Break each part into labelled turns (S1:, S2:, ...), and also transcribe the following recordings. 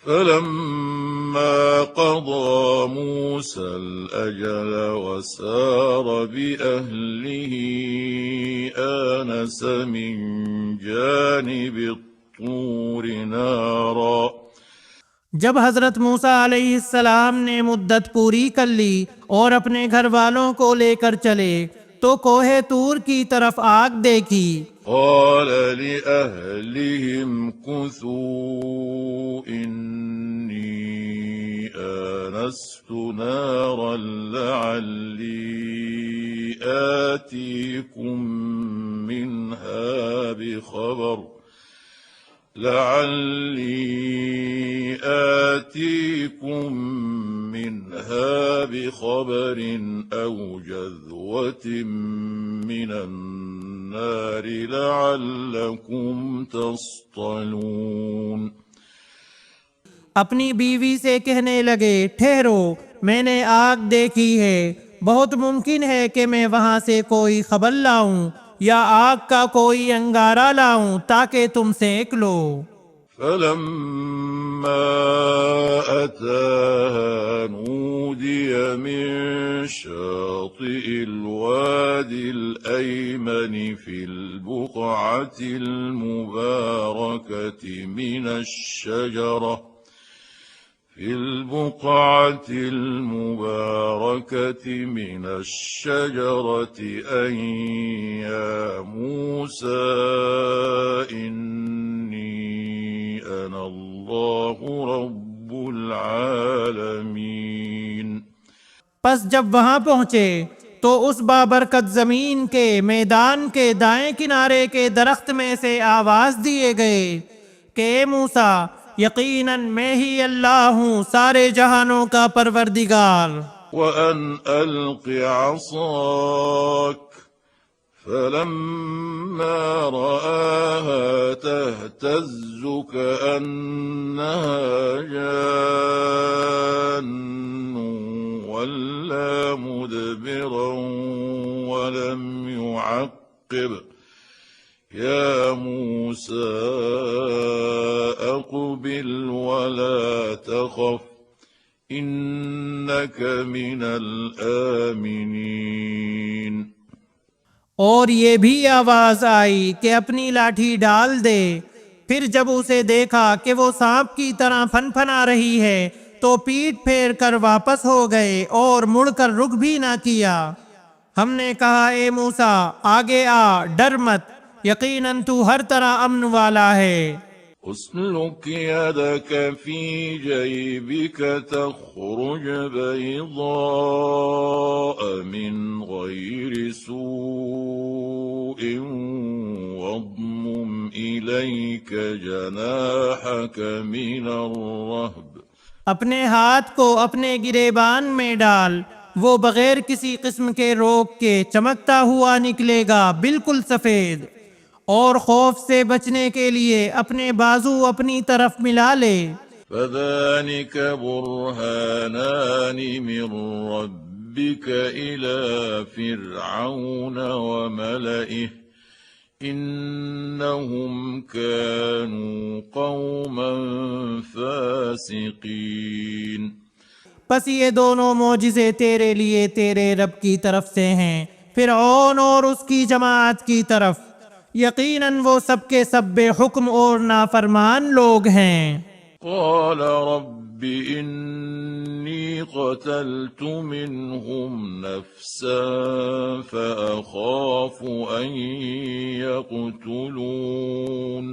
S1: فلما قضى موسى الأجل وسار بأهله آنس من جانب الطور نارا।
S2: जब हजरत मूसा अलैहिस्सलाम ने मुद्दत पूरी कर ली और अपने घर वालों को लेकर चले तो कोहे तूर की तरफ आग देखी।
S1: قال لأهلهم كثوا إني آنست نارا آتيكم منها بخبر أو جذوة من النار لعلكم تصطلون।
S2: अपनी बीवी से कहने लगे, ठहरो, मैंने आग देखी है, बहुत मुमकिन है कि मैं वहां से कोई खबर लाऊं या आग का कोई अंगारा लाऊं ताकि तुम सेक लो।
S1: فلما أتاها نودي من شاطئ الوادي الأيمن في البقعة المباركة من الشجرة أن يا موسى إني أنا الله رب العالمين।
S2: बस जब वहां पहुंचे तो उस बाबरकत जमीन के मैदान के दाएं किनारे के दरख्त में से आवाज दिए गए कि मूसा, यकीनन मैं ही अल्लाह हूँ, सारे जहानों का परवरदिगार।
S1: وأن ألق عصاك فلما رآها تهتز كأنها جان ولا مدبرا ولم يعقب يا موسى أقبل ولا تخف إنك من الآمنين।
S2: और ये भी आवाज आई कि अपनी लाठी डाल दे। फिर जब उसे देखा कि वो सांप की तरह फनफना रही है तो पीठ फेर कर वापस हो गए और मुड़कर रुक भी ना किया। हमने कहा, ए मूसा, आगे आ, डर मत, यकीनन तू हर तरह अमन वाला है।
S1: اسلك يدك في جيبك تخرج بيضاء من غير سوء واضمم إليك جناحك من الرهب।
S2: अपने हाथ को अपने गिरेबान में डाल, वो बगैर किसी किस्म के रोग के चमकता हुआ निकलेगा, बिल्कुल सफेद। और खौफ से बचने के लिए अपने बाजू अपनी तरफ मिला ले।
S1: فذلك برهانان من ربك إلى فرعون وملئه إنهم كانوا قوما فاسقين।
S2: बस ये दोनों मौजिज़े तेरे लिए तेरे रब की तरफ से हैं, फिरऔन और उसकी जमात की तरफ, यकीनन वो सबके सब बेहुक्म और नाफरमान लोग हैं।
S1: قال رب إني قتلت منهم نفسا فأخاف أن يقتلون।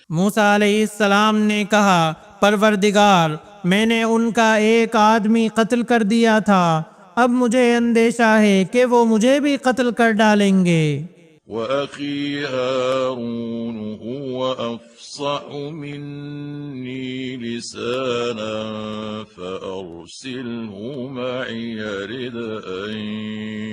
S2: मूसा अलैहिस्सलाम ने कहा, परवरदिगार, मैंने उनका एक आदमी कत्ल कर दिया था, अब मुझे अंदेशा है कि वो मुझे भी कत्ल कर डालेंगे।
S1: وأخي هارون هو أفصح مني لسانا فأرسله معي يرد أن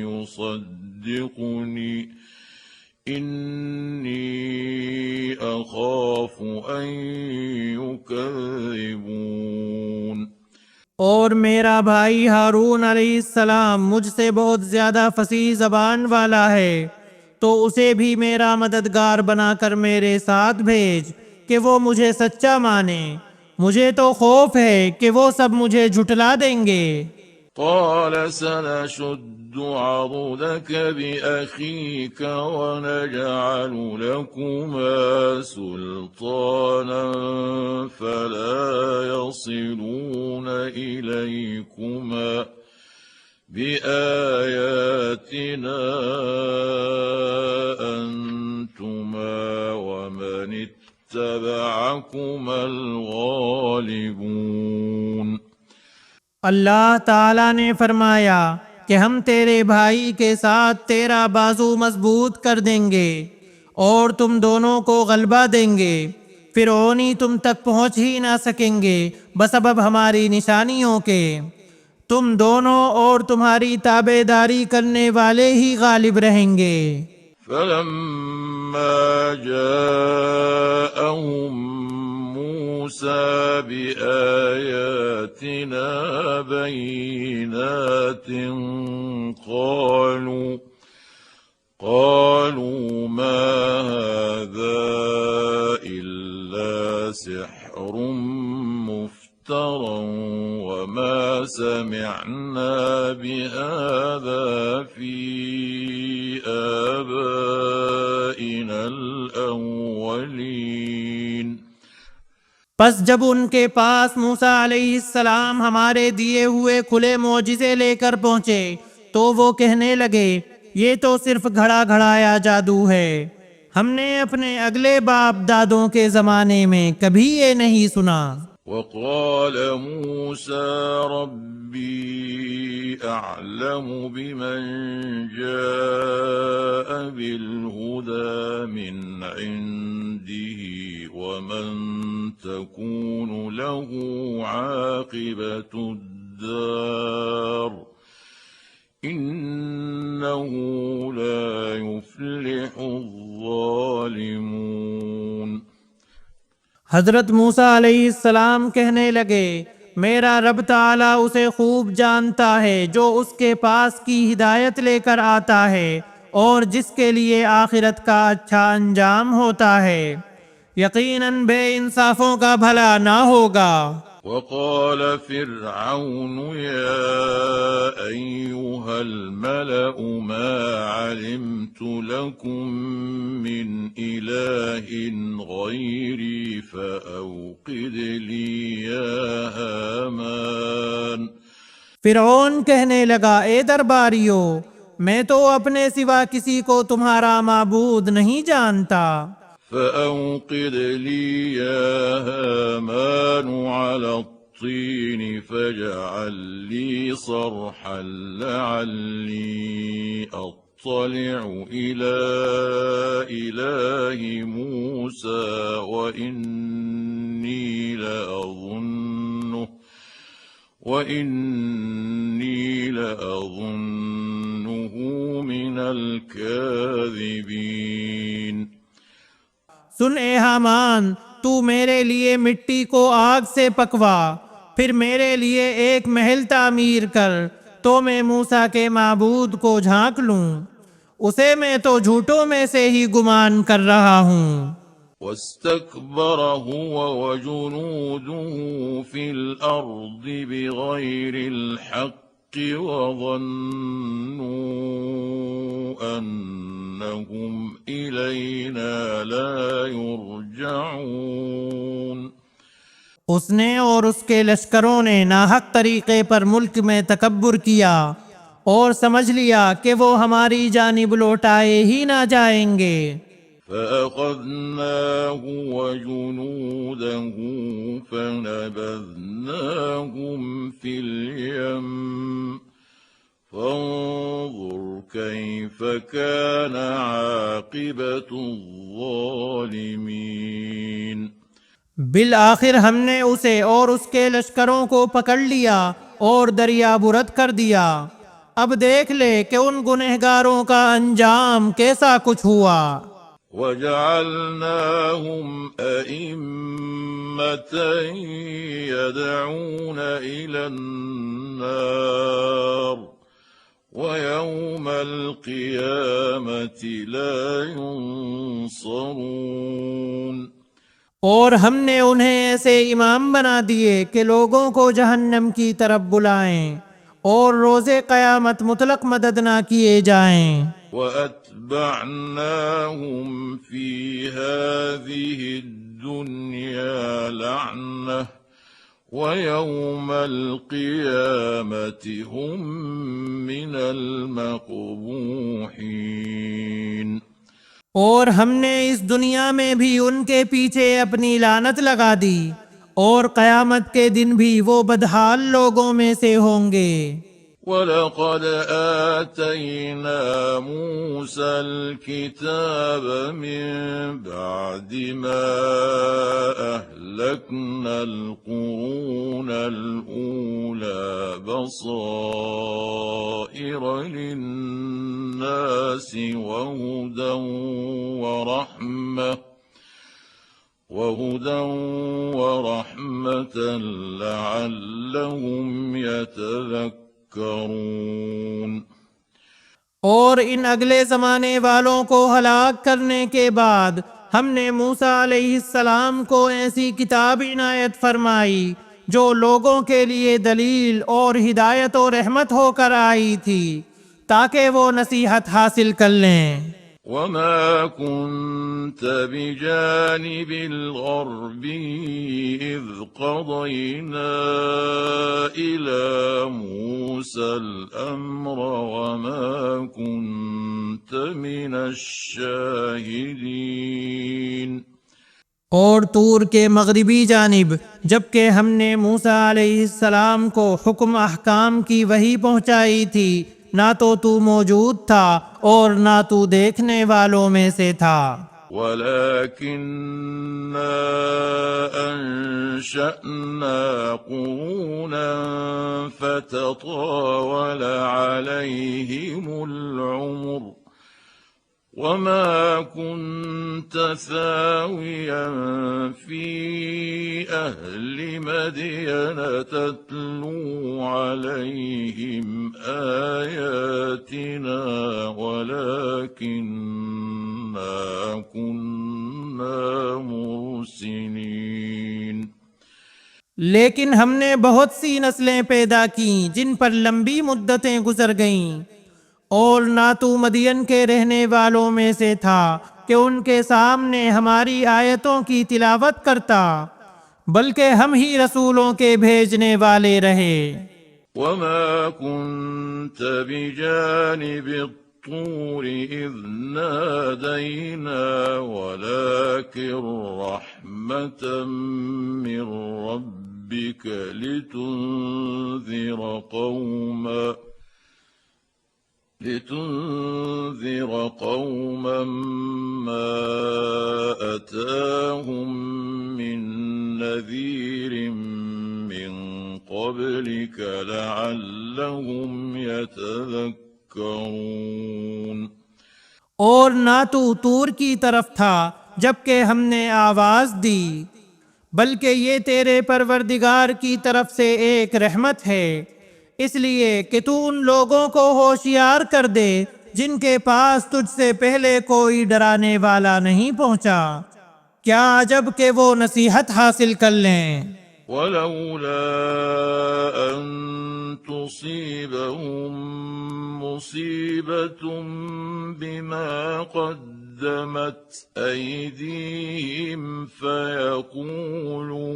S1: يصدقني إني أخاف أن يكذبون।
S2: और मेरा भाई हारून अलैहिस्सलाम मुझसे बहुत ज्यादा फसीह जबान वाला है, तो उसे भी मेरा मददगार बनाकर मेरे साथ भेज कि वो मुझे सच्चा माने। मुझे तो खौफ है कि वो सब मुझे झुटला देंगे।
S1: قال سنشد عضدك بأخيك ونجعل لكما سلطانا فلا يصلون إليكما بآياتنا أنتما ومن اتبعكما الغالبون।
S2: अल्लाह ताला ने फरमाया कि हम तेरे भाई के साथ तेरा बाजू मजबूत कर देंगे और तुम दोनों को गलबा देंगे। फिरौनी तुम तक पहुंच ही ना सकेंगे बसबब हमारी निशानियों के। तुम दोनों और तुम्हारी ताबेदारी करने वाले ही गालिब रहेंगे।
S1: فلما جاءهم موسى بآياتنا بينات قالوا ما هذا إلا سحر مفترى وما سمعنا بهذا في آبائنا الأولين।
S2: बस जब उनके पास मूसा अलैहिस्सलाम हमारे दिए हुए खुले मौजिज़े लेकर पहुंचे तो वो कहने लगे, ये तो सिर्फ घड़ा घड़ाया जादू है। हमने अपने अगले बाप दादों के जमाने में कभी ये नहीं सुना।
S1: وقال موسى ربي أعلم بمن جاء بالهدى من عنده ومن تكون له عاقبة الدار إنه لا يفلح الظالمون।
S2: हजरत मूसा अलैहिस्सलाम कहने लगे, मेरा रब ताला उसे खूब जानता है जो उसके पास की हिदायत लेकर आता है और जिसके लिए आखिरत का अच्छा अंजाम होता है। यकीनन बेइंसाफों का भला ना होगा।
S1: وقال فرعون يا أيها الملأ ما علمت لكم من إله غيري فأوقد لي يا هامان।
S2: फिरौन कहने लगा, ए दरबारियों, मैं तो अपने सिवा किसी को तुम्हारा माबूद नहीं जानता।
S1: فأوقد لي يا هامان على الطين فاجعل لي صرحا لعلي أطلع إلى إله موسى وإني لأظنه من الكاذبين।
S2: सुन ए हामान, तू मेरे लिए मिट्टी को आग से पकवा, फिर मेरे लिए एक महल तामीर कर तो मैं मूसा के माबूद को झांक लूं। उसे मैं तो झूठों में से ही गुमान कर रहा हूँ।
S1: واستكبر هو وجنوده في الأرض بغير الحق وظنوا أنهم إلينا لا يرجعون।
S2: उसने और उसके लश्करों ने नाहक तरीके पर मुल्क में तकब्बुर किया और समझ लिया कि वो हमारी जानिब लौटाए ही ना जाएंगे।
S1: فأخذناه وجنوده فنبذناهم في اليم فانظر كيف كان عاقبة الظالمين।
S2: बिल आखिर हमने उसे और उसके लश्करों को पकड़ लिया और दरिया बुरद कर दिया। अब देख ले कि उन गुनहगारों का अंजाम कैसा कुछ हुआ।
S1: وجعلناهم أئمة يدعون إلى النار ويوم القيامة لا ينصرون।
S2: और हमने उन्हें ऐसे इमाम बना दिए कि लोगों को जहन्नम की तरफ बुलाएं और रोज़े क़यामत मुतलक मदद ना किए जाएं।
S1: وأتبعناهم في هذه الدنيا لعنة ويوم القيامة هم من المقبوحين।
S2: और हमने इस दुनिया में भी उनके पीछे अपनी लानत लगा दी और क़यामत के दिन भी वो बदहाल लोगों में से होंगे।
S1: वलक़द आतैना मूसा अल-किताब मिन बअदि मा अहलकना अल-क़ुरून अल-ऊला बसाइर लिन्नासि वहुदन वरहमत लअल्लहुम यतज़क्करून।
S2: और इन अगले ज़माने वालों को हलाक करने के बाद हमने मूसा अलैहिस्सलाम को ऐसी किताब इनायत फरमाई जो लोगों के लिए दलील और हिदायत और रहमत होकर आई थी ताकि वो नसीहत हासिल कर लें।
S1: वमा कुन्त बिजानिबिल गर्बी इज़ क़ज़यना इला मूसल अम्र वमा कुन्त मिनश शाहिदीन।
S2: और तूर के मगरिबी जानिब जबकि हमने मूसा अलैहिस्सलाम को हुक्म अहकाम की वही पहुँचाई थी, ना तो तू मौजूद था और ना तू देखने वालों में से था।
S1: वलकिन्ना अंशअना क़ुरूनन फ़ततावल अलैहिमुल उम्र वमा कुन्त सावियन फ़ी अहलि मदयन तत्लू अलैहिम आयातिना वलकिन्ना कुन्ना मुरसिलीन।
S2: लेकिन हमने बहुत सी नस्लें पैदा की जिन पर लंबी मुद्दतें गुजर गईं, और ना तू मदियन के रहने वालों में से था कि उनके सामने हमारी आयतों की तिलावत करता, बल्कि हम ही रसूलों के भेजने वाले रहे।
S1: वमा कुन्त बिजानिबि त्तूर इज़ नादैना वलाकिन रहमतन मिन रब्बिक लितुन्ज़िर कौमा मा अताहुम मिन नज़ीरिन मिन क़ब्लिक लअल्लहुम यतज़क्करून।
S2: और ना तू तूर की तरफ था जबकि हमने आवाज दी, बल्कि ये तेरे परवरदिगार की तरफ से एक रहमत है, इसलिए कि तू उन लोगों को होशियार कर दे जिनके पास तुझसे पहले कोई डराने वाला नहीं पहुंचा। क्या अजब के वो नसीहत हासिल कर लें।
S1: वलौला अन तुसीबहुम मुसीबतुम बिमा क़द्दमत अयदीहिम फयक़ूलू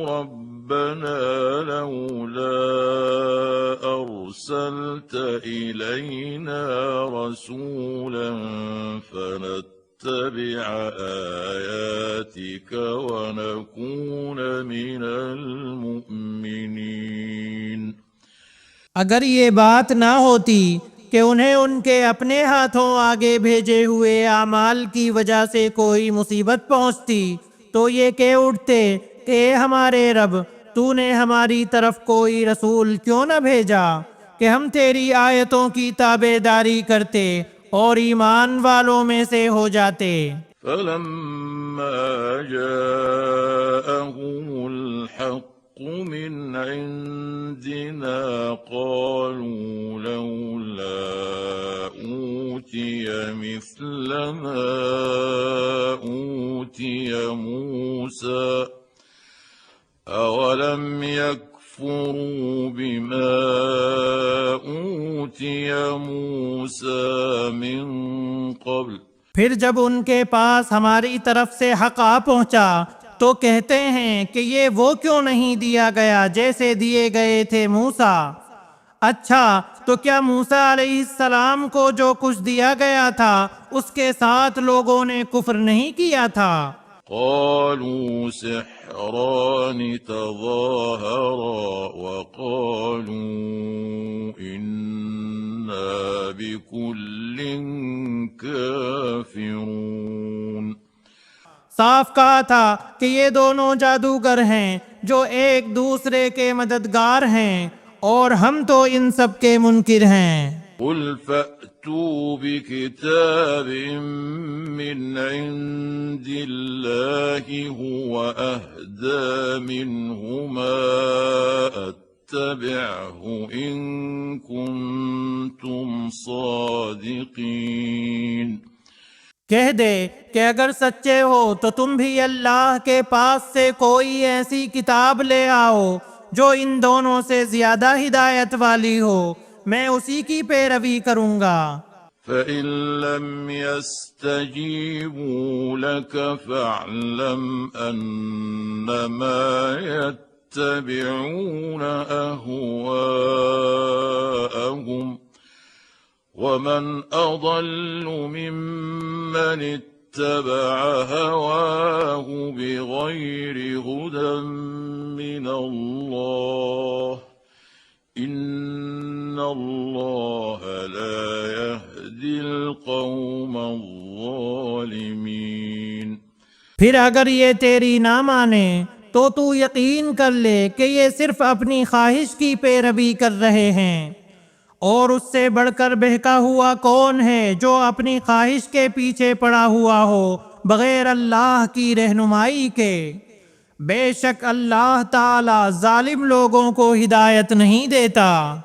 S1: रब्बना लौला अरसलत इलैना रसूलन फनत्तबिअ आयातिक वनकून मिनल मुअ्मिनीन।
S2: अगर ये बात ना होती कि उन्हें उनके अपने हाथों आगे भेजे हुए आमाल की वजह से कोई मुसीबत पहुंचती तो ये कह उठते कि हमारे रब, तूने हमारी तरफ कोई रसूल क्यों न भेजा कि हम तेरी आयतों की ताबेदारी करते और ईमान वालों में से हो जाते।
S1: फलम्मा जाअहुमुल हक़्क़ु मिन इंदिना क़ालू लौला ऊतिय मिस्ल मा أولم يكفروا بما أوتي موسى من قبل
S2: फिर जब उनके पास हमारी तरफ से हक आ पहुंचा तो कहते हैं कि ये वो क्यों नहीं दिया गया जैसे दिए गए थे मूसा। अच्छा, तो क्या मूसा अलैहिस्सलाम को जो कुछ दिया गया था उसके साथ लोगों ने कुफ्र नहीं किया था?
S1: قالوا سحران تظاهرا وقالوا إنا بكل كافرون
S2: साफ कहा था कि ये दोनों जादूगर हैं जो एक दूसरे के मददगार हैं और हम तो इन सब के मुनकिर हैं।
S1: قل فأتوا بكتاب من عند الله هو أهدى منهما أتبعه إن كنتم صادقين।
S2: कह दे कि अगर सच्चे हो तो तुम भी अल्लाह के पास से कोई ऐसी किताब ले आओ जो इन दोनों से ज्यादा हिदायत वाली हो, मैं उसी की पैरवी करूंगा।
S1: فإن لم يستجيبوا لك فاعلم أنما يتبعون أهواءهم ومن أضل ممن اتبع هواه بغير هدى من الله إن الله لا يهدي القوم الظالمين।
S2: फिर अगर ये तेरी ना माने तो तू यकीन कर ले कि ये सिर्फ अपनी ख्वाहिश की पैरवी कर रहे हैं, और उससे बढ़कर बहका हुआ कौन है जो अपनी ख्वाहिश के पीछे पड़ा हुआ हो बगैर अल्लाह की रहनुमाई के। बेशक अल्लाह ताला जालिम लोगों को हिदायत नहीं देता।